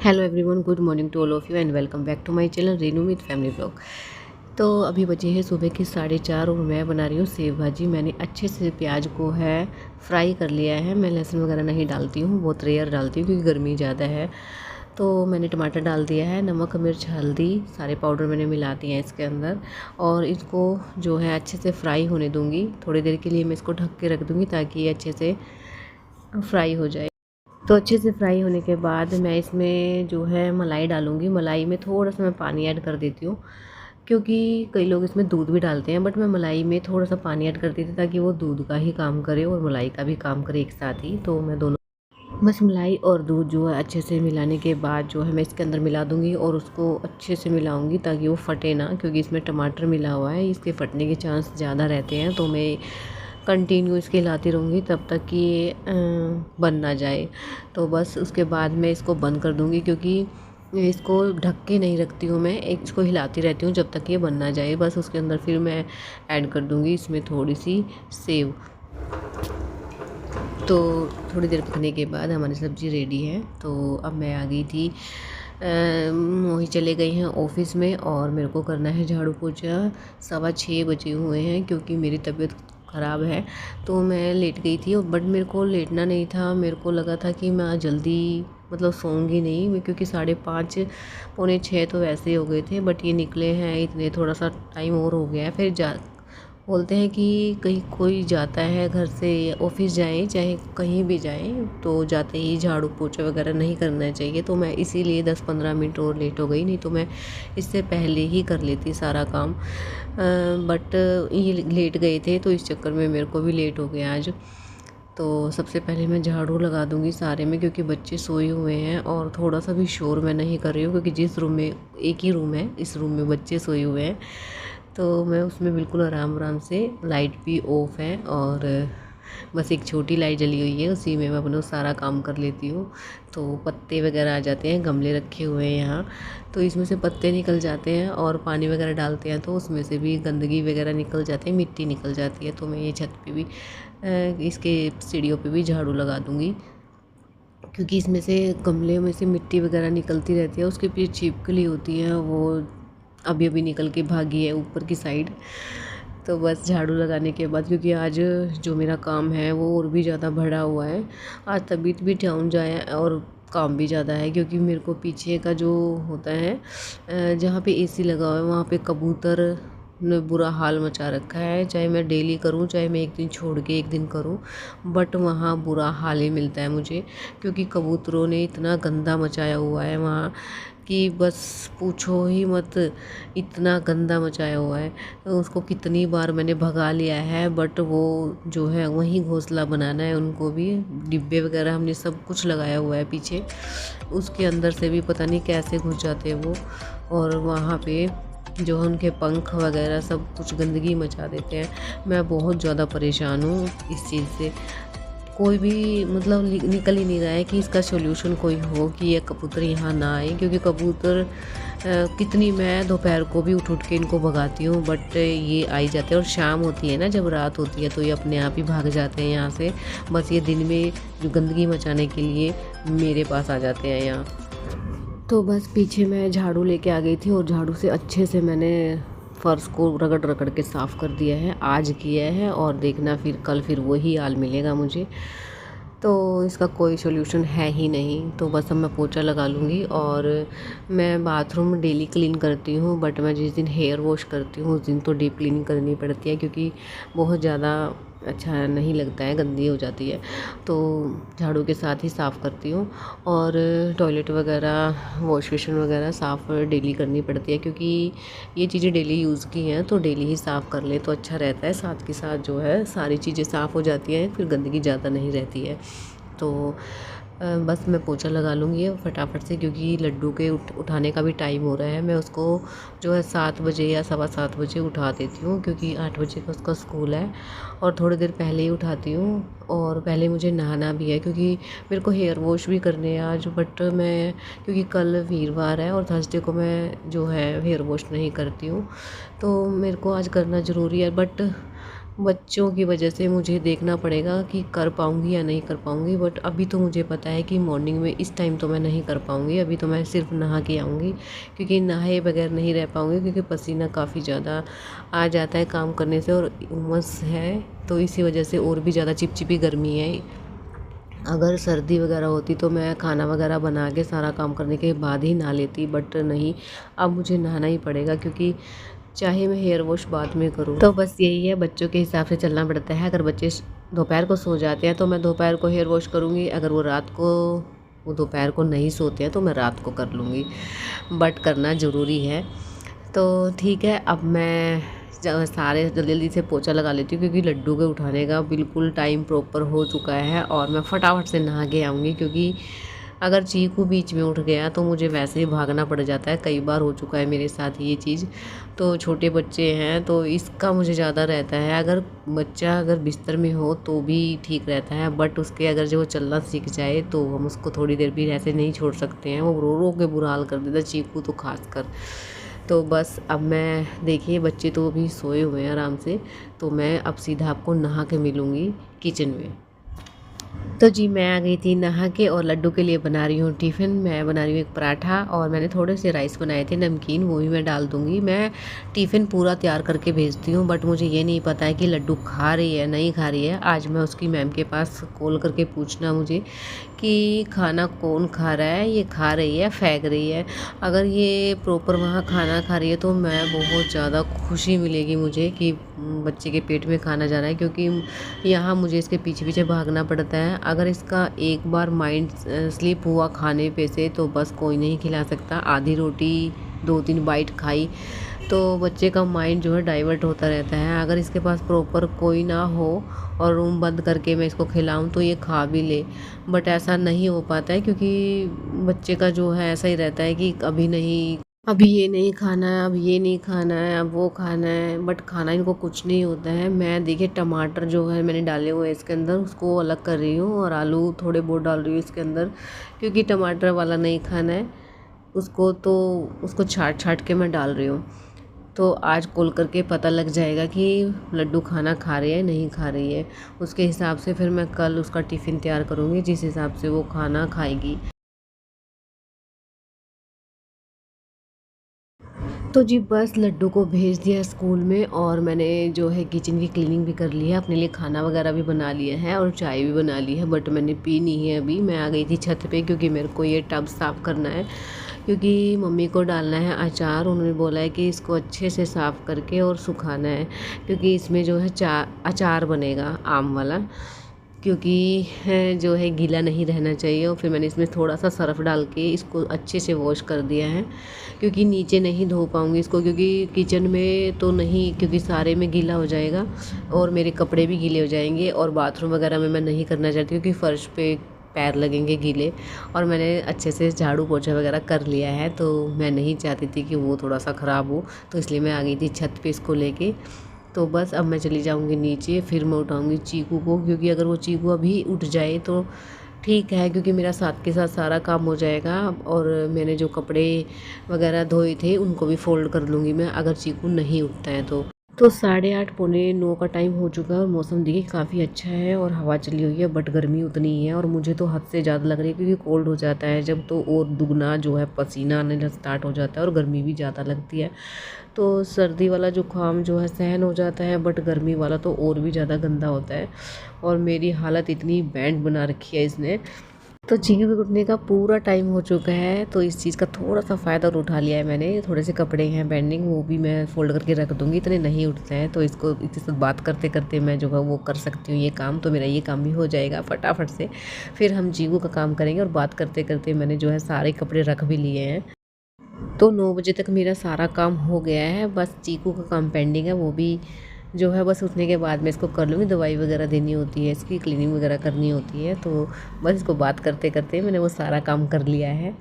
Hello everyone, good morning to all of you and welcome back to my channel Renu with family blog. तो अभी बजे हैं सुबह के 4:30 और मैं बना रही हूँ सेव भाजी। मैंने अच्छे से प्याज को है फ्राई कर लिया है। मैं लहसुन वगैरह नहीं डालती हूँ, बहुत रेयर डालती हूँ क्योंकि गर्मी ज़्यादा है। तो मैंने टमाटर डाल दिया है, नमक मिर्च हल्दी सारे पाउडर मैंने मिला दिए हैं इसके अंदर। और इसको जो है अच्छे से फ्राई होने दूँगी। थोड़ी देर के लिए मैं इसको ढक के रख दूँगी ताकि ये अच्छे से फ्राई हो जाए। तो अच्छे से फ्राई होने के बाद मैं इसमें जो है मलाई डालूँगी। मलाई में थोड़ा सा मैं पानी ऐड कर देती हूँ क्योंकि कई लोग इसमें दूध भी डालते हैं, बट मैं मलाई में थोड़ा सा पानी ऐड कर देती हूँ ताकि वो दूध का ही काम करे और मलाई का भी काम करे एक साथ ही। तो मैं दोनों बस मलाई और दूध जो है अच्छे से मिलाने के बाद जो है मैं इसके अंदर मिला दूँगी और उसको अच्छे से मिलाऊँगी ताकि वो फटे ना, क्योंकि इसमें टमाटर मिला हुआ है, इसके फटने के चांस ज़्यादा रहते हैं। तो मैं कंटिन्यू इसके हिलाती रहूँगी तब तक कि ये बन ना जाए। तो बस उसके बाद मैं इसको बंद कर दूँगी क्योंकि इसको ढक के नहीं रखती हूँ मैं, एक इसको हिलाती रहती हूँ जब तक ये बन ना जाए। बस उसके अंदर फिर मैं ऐड कर दूँगी इसमें थोड़ी सी सेव। तो थोड़ी देर पकने के बाद हमारी सब्ज़ी रेडी है। तो अब मैं आ गई थी, मोही चले गई हैं ऑफ़िस में और मेरे को करना है झाड़ू पोछा। 6:15 बजे हुए हैं क्योंकि मेरी तबीयत ख़राब है। तो मैं लेट गई थी, बट मेरे को लेटना नहीं था। मेरे को लगा था कि मैं आज जल्दी मतलब सोऊंगी नहीं मैं, क्योंकि 5:30 पौने 6 तो वैसे ही हो गए थे। बट ये निकले हैं इतने, थोड़ा सा टाइम और हो गया है। फिर बोलते हैं कि कहीं कोई जाता है घर से ऑफिस जाए चाहे कहीं भी जाए तो जाते ही झाड़ू पोछा वगैरह नहीं करना चाहिए। तो मैं इसीलिए 10-15 मिनट और लेट हो गई, नहीं तो मैं इससे पहले ही कर लेती सारा काम। बट ये लेट गए थे तो इस चक्कर में मेरे को भी लेट हो गया आज। तो सबसे पहले मैं झाड़ू लगा दूंगी सारे में, क्योंकि बच्चे सोए हुए हैं और थोड़ा सा भी शोर मैं नहीं कर रही हूँ क्योंकि जिस रूम में, एक ही रूम है, इस रूम में बच्चे सोए हुए हैं। तो मैं उसमें बिल्कुल आराम आराम से, लाइट भी ऑफ है और बस एक छोटी लाइट जली हुई है, उसी में मैं अपना सारा काम कर लेती हूँ। तो पत्ते वगैरह आ जाते हैं, गमले रखे हुए हैं यहाँ, तो इसमें से पत्ते निकल जाते हैं और पानी वगैरह डालते हैं तो उसमें से भी गंदगी वगैरह निकल जाती है, मिट्टी निकल जाती है। तो मैं ये छत पे भी इसके सीढ़ियों पे भी झाड़ू लगा दूँगी क्योंकि इसमें से गमले में से मिट्टी वगैरह निकलती रहती है। उसके पीछे छिपकली होती है, वो अभी अभी निकल के भागी है ऊपर की साइड। तो बस झाड़ू लगाने के बाद, क्योंकि आज जो मेरा काम है वो और भी ज़्यादा बढ़ा हुआ है, आज तबीयत भी डाउन जाए और काम भी ज़्यादा है। क्योंकि मेरे को पीछे का जो होता है, जहाँ पे एसी लगा हुआ है वहाँ पे कबूतर ने बुरा हाल मचा रखा है। चाहे मैं डेली करूँ चाहे मैं एक दिन छोड़ के एक दिन करूँ, बट वहाँ बुरा हाल ही मिलता है मुझे, क्योंकि कबूतरों ने इतना गंदा मचाया हुआ है वहाँ कि बस पूछो ही मत, इतना गंदा मचाया हुआ है। तो उसको कितनी बार मैंने भगा लिया है, बट वो जो है वहीं घोंसला बनाना है उनको भी। डिब्बे वगैरह हमने सब कुछ लगाया हुआ है पीछे, उसके अंदर से भी पता नहीं कैसे घुस जाते हैं वो, और वहाँ पे जो है उनके पंख वगैरह सब कुछ गंदगी मचा देते हैं। मैं बहुत ज़्यादा परेशान हूँ इस चीज़ से। कोई भी मतलब निकल ही नहीं रहा है कि इसका सॉल्यूशन कोई हो कि ये कबूतर यहाँ ना आए, क्योंकि कबूतर कितनी मैं दोपहर को भी उठ उठ के इनको भगाती हूँ, बट ये आ ही जाते हैं। और शाम होती है ना, जब रात होती है तो ये अपने आप ही भाग जाते हैं यहाँ से। बस ये दिन में जो गंदगी मचाने के लिए मेरे पास आ जाते हैं यहाँ। तो बस पीछे मैं झाड़ू लेके आ गई थी और झाड़ू से अच्छे से मैंने फ़र्श को रगड़ रगड़ के साफ़ कर दिया है, आज किया है। और देखना फिर कल फिर वही हाल मिलेगा मुझे, तो इसका कोई सॉल्यूशन है ही नहीं। तो बस अब मैं पोछा लगा लूँगी। और मैं बाथरूम डेली क्लीन करती हूँ, बट मैं जिस दिन हेयर वॉश करती हूँ उस दिन तो डीप क्लीनिंग करनी पड़ती है, क्योंकि बहुत ज़्यादा अच्छा नहीं लगता है, गंदी हो जाती है। तो झाड़ू के साथ ही साफ़ करती हूँ। और टॉयलेट वगैरह, वॉश बेसिन वगैरह साफ़ डेली करनी पड़ती है, क्योंकि ये चीज़ें डेली यूज़ की हैं तो डेली ही साफ़ कर ले तो अच्छा रहता है। साथ के साथ जो है सारी चीज़ें साफ़ हो जाती हैं, फिर गंदगी ज़्यादा नहीं रहती है। तो बस मैं पोछा लगा लूँगी फटाफट से, क्योंकि लड्डू के उठाने का भी टाइम हो रहा है। मैं उसको जो है 7 बजे या 7:15 बजे उठा देती हूँ, क्योंकि 8 बजे का उसका स्कूल है। और थोड़ी देर पहले ही उठाती हूँ और पहले मुझे नहाना भी है, क्योंकि मेरे को हेयर वॉश भी करने हैं आज। बट मैं, क्योंकि कल वीरवार है और थर्सडे को मैं जो है हेयर वॉश नहीं करती हूँ, तो मेरे को आज करना ज़रूरी है। बट बच्चों की वजह से मुझे देखना पड़ेगा कि कर पाऊँगी या नहीं कर पाऊँगी। बट अभी तो मुझे पता है कि मॉर्निंग में इस टाइम तो मैं नहीं कर पाऊँगी। अभी तो मैं सिर्फ नहा के आऊँगी, क्योंकि नहाए बगैर नहीं रह पाऊँगी, क्योंकि पसीना काफ़ी ज़्यादा आ जाता है काम करने से और उमस है, तो इसी वजह से और भी ज़्यादा चिपचिपी गर्मी है। अगर सर्दी वगैरह होती तो मैं खाना वगैरह बना के सारा काम करने के बाद ही नहा लेती, बट नहीं, अब मुझे नहाना ही पड़ेगा, क्योंकि चाहे मैं हेयर वॉश बाद में करूँ। तो बस यही है, बच्चों के हिसाब से चलना पड़ता है। अगर बच्चे दोपहर को सो जाते हैं तो मैं दोपहर को हेयर वॉश करूँगी, अगर वो दोपहर को नहीं सोते हैं तो मैं रात को कर लूँगी, बट करना ज़रूरी है। तो ठीक है, अब मैं सारे जल्दी जल्दी से पोछा लगा लेती हूँ, क्योंकि लड्डू के उठाने का बिल्कुल टाइम प्रॉपर हो चुका है और मैं फटाफट से नहा के आऊँगी, क्योंकि अगर चीकू बीच में उठ गया तो मुझे वैसे ही भागना पड़ जाता है। कई बार हो चुका है मेरे साथ ये चीज़। तो छोटे बच्चे हैं तो इसका मुझे ज़्यादा रहता है। अगर बिस्तर में हो तो भी ठीक रहता है, बट उसके अगर जो वो चलना सीख जाए तो हम उसको थोड़ी देर भी ऐसे नहीं छोड़ सकते हैं। वो रो रो के बुरा हाल कर देता है, चीकू तो खास कर। तो बस अब मैं, देखिए बच्चे तो अभी सोए हुए हैं आराम से, तो मैं अब सीधा आपको नहा के मिलूँगी किचन में। तो जी मैं आ गई थी नहा के और लड्डू के लिए बना रही हूँ टिफ़िन। मैं बना रही हूँ एक पराठा और मैंने थोड़े से राइस बनाए थे नमकीन, वो भी मैं डाल दूँगी। मैं टिफ़िन पूरा तैयार करके भेजती हूँ, बट मुझे ये नहीं पता है कि लड्डू खा रही है नहीं खा रही है। आज मैं उसकी मैम के पास कॉल करके पूछना मुझे कि खाना कौन खा रहा है, ये खा रही है फेंक रही है। अगर ये प्रॉपर वहाँ खाना खा रही है तो मैं बहुत ज़्यादा खुशी मिलेगी मुझे कि बच्चे के पेट में खाना जा रहा है, क्योंकि यहाँ मुझे इसके पीछे पीछे भागना पड़ता है। अगर इसका एक बार माइंड स्लिप हुआ खाने पे से तो बस कोई नहीं खिला सकता। आधी रोटी 2-3 बाइट खाई तो बच्चे का माइंड जो है डाइवर्ट होता रहता है। अगर इसके पास प्रॉपर कोई ना हो और रूम बंद करके मैं इसको खिलाऊं तो ये खा भी ले, बट ऐसा नहीं हो पाता है, क्योंकि बच्चे का जो है ऐसा ही रहता है कि अभी नहीं, अभी ये नहीं खाना है, अब ये नहीं खाना है, अब वो खाना है, बट खाना इनको कुछ नहीं होता है। मैं देखिए टमाटर जो है मैंने डाले हुए हैं इसके अंदर, उसको अलग कर रही हूँ और आलू थोड़े बहुत डाल रही हूँ इसके अंदर, क्योंकि टमाटर वाला नहीं खाना है उसको, तो उसको छाट छाट के मैं डाल रही हूँ। तो आज कॉल करके पता लग जाएगा कि लड्डू खाना खा रही है नहीं खा रही है। उसके हिसाब से फिर मैं कल उसका टिफ़िन तैयार करूँगी, जिस हिसाब से वो खाना खाएगी। तो जी बस लड्डू को भेज दिया स्कूल में और मैंने जो है किचन की क्लीनिंग भी कर ली है, अपने लिए खाना वगैरह भी बना लिया है और चाय भी बना ली है, बट मैंने पी नहीं है अभी। मैं आ गई थी छत पे, क्योंकि मेरे को ये टब साफ़ करना है, क्योंकि मम्मी को डालना है अचार। उन्होंने बोला है कि इसको अच्छे से साफ़ करके और सुखाना है, क्योंकि इसमें जो है अचार बनेगा आम वाला, क्योंकि जो है गीला नहीं रहना चाहिए। और फिर मैंने इसमें थोड़ा सा सर्फ़ डाल के इसको अच्छे से वॉश कर दिया है, क्योंकि नीचे नहीं धो पाऊँगी इसको, क्योंकि किचन में तो नहीं, क्योंकि सारे में गीला हो जाएगा और मेरे कपड़े भी गीले हो जाएंगे, और बाथरूम वगैरह में मैं नहीं करना चाहती, क्योंकि फ़र्श पे पैर लगेंगे गीले। और मैंने अच्छे से झाड़ू पोछा वगैरह कर लिया है, तो मैं नहीं चाहती थी कि वो थोड़ा सा ख़राब हो, तो इसलिए मैं आ गई थी छत पे इसको लेके। तो बस अब मैं चली जाऊंगी नीचे, फिर मैं उठाऊंगी चीकू को, क्योंकि अगर वो चीकू अभी उठ जाए तो ठीक है, क्योंकि मेरा साथ के साथ सारा काम हो जाएगा। और मैंने जो कपड़े वगैरह धोए थे उनको भी फ़ोल्ड कर लूँगी मैं, अगर चीकू नहीं उठता है तो 8:30 पौने 9 का टाइम हो चुका है और मौसम देखिए काफ़ी अच्छा है और हवा चली हुई है, बट गर्मी उतनी ही है और मुझे तो हद से ज़्यादा लग रही है, क्योंकि कोल्ड हो जाता है जब तो और दुगना जो है पसीना आने स्टार्ट हो जाता है और गर्मी भी ज़्यादा लगती है। तो सर्दी वाला जुकाम जो है सहन हो जाता है, बट गर्मी वाला तो और भी ज़्यादा गंदा होता है। और मेरी हालत इतनी बैंड बना रखी है इसने। तो चीकू के उठने का पूरा टाइम हो चुका है, तो इस चीज़ का थोड़ा सा फ़ायदा और उठा लिया है मैंने। थोड़े से कपड़े हैं पेंडिंग, वो भी मैं फ़ोल्ड करके रख दूँगी, इतने नहीं उठते हैं, तो इसको इसके साथ बात करते करते मैं जो है वो कर सकती हूँ ये काम, तो मेरा ये काम भी हो जाएगा फटाफट से। फिर हम चीकू का काम करेंगे और बात करते करते मैंने जो है सारे कपड़े रख भी लिए हैं। तो 9 बजे तक मेरा सारा काम हो गया है, बस चीकू का काम पेंडिंग है, वो भी जो है बस उठने के बाद मैं इसको कर लूँगी। दवाई वगैरह देनी होती है, इसकी क्लीनिंग वगैरह करनी होती है, तो बस इसको बात करते करते मैंने वो सारा काम कर लिया है।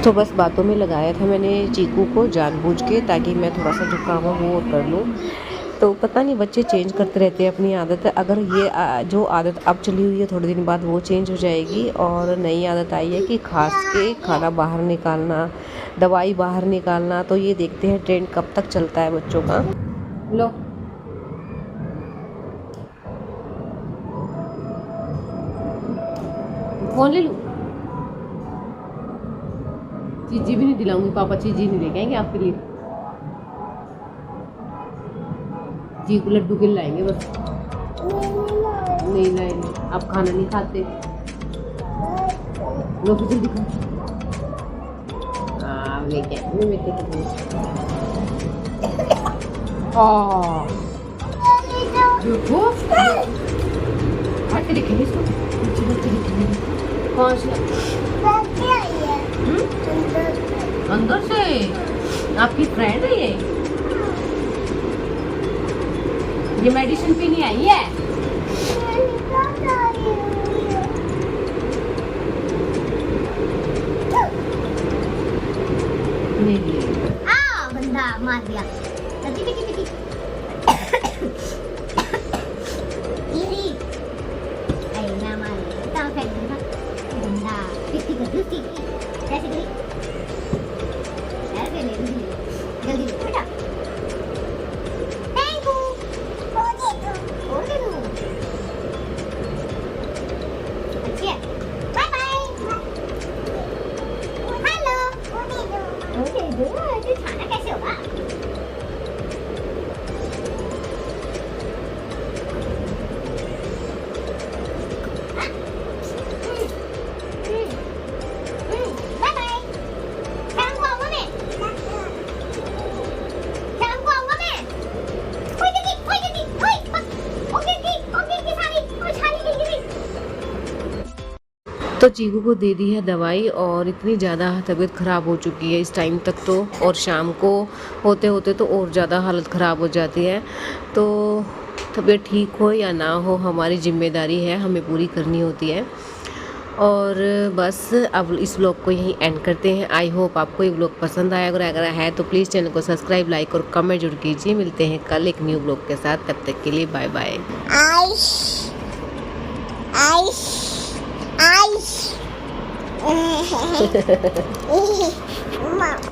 तो बस बातों में लगाया था मैंने चीकू को जानबूझ के, ताकि मैं थोड़ा सा जो काम है वो और कर लूँ। तो पता नहीं बच्चे चेंज करते रहते हैं अपनी आदत। अगर ये जो आदत अब चली हुई है थोड़े दिन बाद वो चेंज हो जाएगी, और नई आदत आई है कि खास के खाना बाहर निकालना, दवाई बाहर निकालना। तो ये देखते हैं ट्रेंड कब तक चलता है बच्चों का। लो फोन ले लूँ? चीजी भी नहीं दिलाऊंगी, पापा चीजी नहीं लेके आएंगे आपके लिए। जी को लड्डू के लाएंगे बस। नहीं लाएंगे, आप खाना नहीं खाते। लो फिर जल्दी खा। हाँ लेके आएंगे मेरे को। देखो आके देखेंगे इसको। कौन सा? अंदर से आपकी फ्रेंड है ये मेडिसिन पीनी आई है। बंदा मार दिया। जल्दी बेटा थैंक यू और दे दूं अच्छी है bye bye hello okay good ये खाना कैसे होगा तो चीकू को दे दी है दवाई और इतनी ज़्यादा तबीयत ख़राब हो चुकी है इस टाइम तक तो, और शाम को होते होते तो और ज़्यादा हालत ख़राब हो जाती है। तो तबीयत ठीक हो या ना हो हमारी जिम्मेदारी है, हमें पूरी करनी होती है। और बस अब इस व्लॉग को यहीं एंड करते हैं। आई होप आपको ये व्लॉग पसंद आया, अगर है तो प्लीज़ चैनल को सब्सक्राइब, लाइक और कमेंट जरूर कीजिए। मिलते हैं कल एक न्यू व्लॉग के साथ, तब तक के लिए बाय बाय। आइस